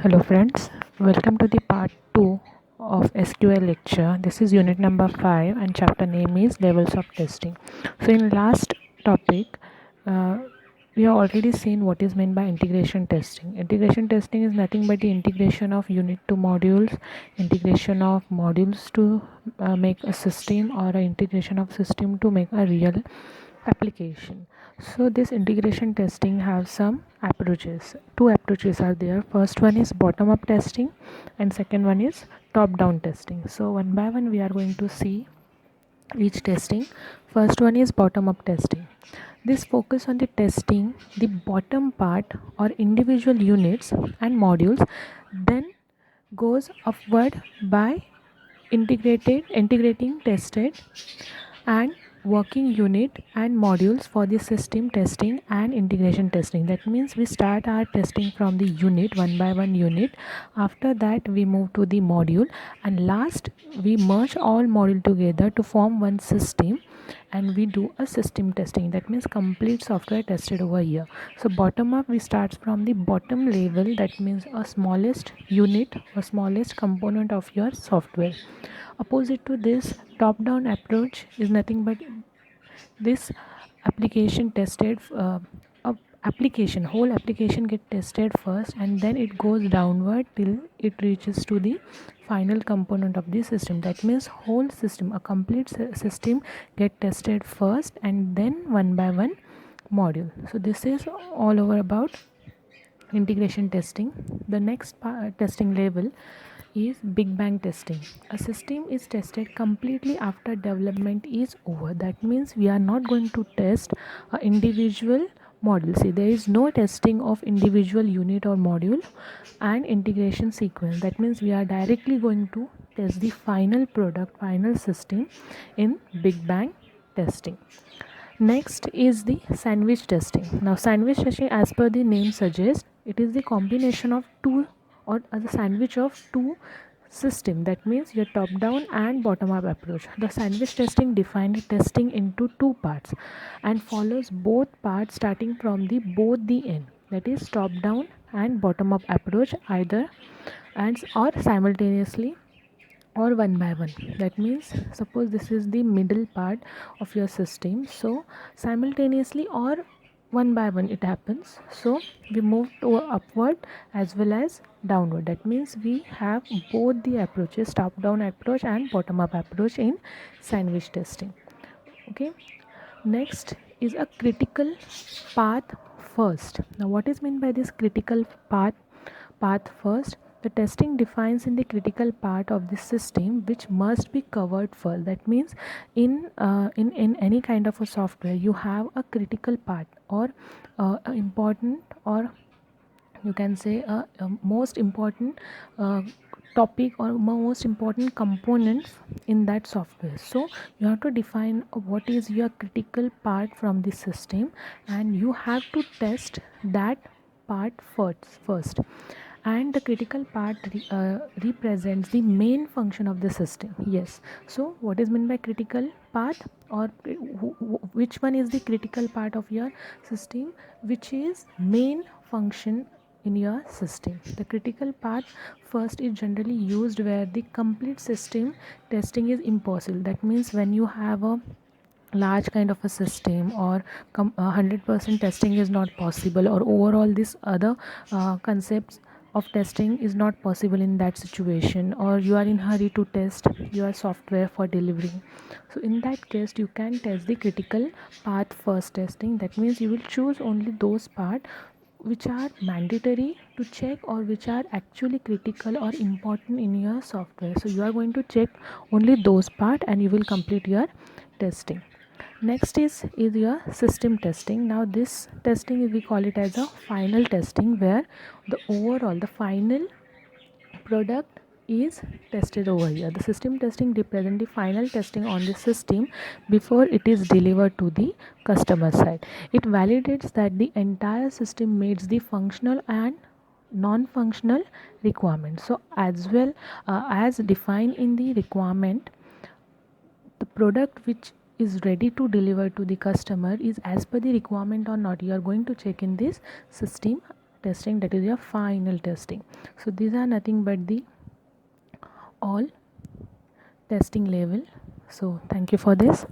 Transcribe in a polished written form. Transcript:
Hello friends, welcome to the part 2 of SQL lecture. This is unit number 5 and chapter name is levels of testing. So in last topic, uh, we have already seen what is meant by integration testing. Integration testing is nothing but the integration of unit to modules, integration of modules to make a system, or a integration of system to make a real application. So this integration testing have some approaches. Two approaches are there. First one is bottom up testing and second one is top down testing. So one by one we are going to see each testing. First one is bottom up testing. This focus on the testing the bottom part or individual units and modules, then goes upward by integrating tested and working unit and modules for the system testing and integration testing. That means we start our testing from the unit, one by one unit. After that we move to the module, and last we merge all module together to form one system, and we do a system testing. That means complete software tested over here. So bottom up, we start from the bottom level, that means a smallest unit or smallest component of your software. Opposite to this, top down approach is nothing but this application tested, application whole application get tested first, and then it goes downward till it reaches to the final component of the system. That means whole system, a complete system get tested first, and then one by one module. So this is all over about integration testing. The next testing level is big bang testing. A system is tested completely after development is over. That means we are not going to test individual module. See, there is no testing of individual unit or module and integration sequence. That means we are directly going to test the final product, final system in big bang testing. Next is the sandwich testing. Now sandwich testing, as per the name suggests, it is the combination of two, or the sandwich of two system. That means your top down and bottom up approach. The sandwich testing defines testing into two parts and follows both parts starting from the both the end, that is top down and bottom up approach, either and or simultaneously or one by one. That means suppose this is the middle part of your system, so simultaneously or one by one it happens. So we move to upward as well as downward. That means we have both the approaches, top down approach and bottom up approach, in sandwich testing. Okay, next is a critical path first. Now what is meant by this critical path first? The testing defines in the critical part of the system which must be covered first. That means in any kind of a software you have a critical part, or important, or you can say a most important topic or most important components in that software. So you have to define what is your critical part from the system, and you have to test that part first. And the critical part represents the main function of the system. Yes, so what is meant by critical path, or which one is the critical part of your system, which is main function in your system. The critical path first is generally used where the complete system testing is impossible. That means when you have a large kind of a system, or 100% testing is not possible, or overall this other concepts of testing is not possible in that situation, or you are in hurry to test your software for delivery. So in that case you can test the critical path first testing. That means you will choose only those part which are mandatory to check, or which are actually critical or important in your software. So you are going to check only those part and you will complete your testing. Next is your system testing. Now this testing we call it as a final testing, where the final product is tested over here. The system testing represents the final testing on the system before it is delivered to the customer side. It validates that the entire system meets the functional and non-functional requirements. So as well as defined in the requirement, the product which is ready to deliver to the customer is as per the requirement or not. You are going to check in this system testing, that is your final testing. So these are nothing but the all testing level. So thank you for this.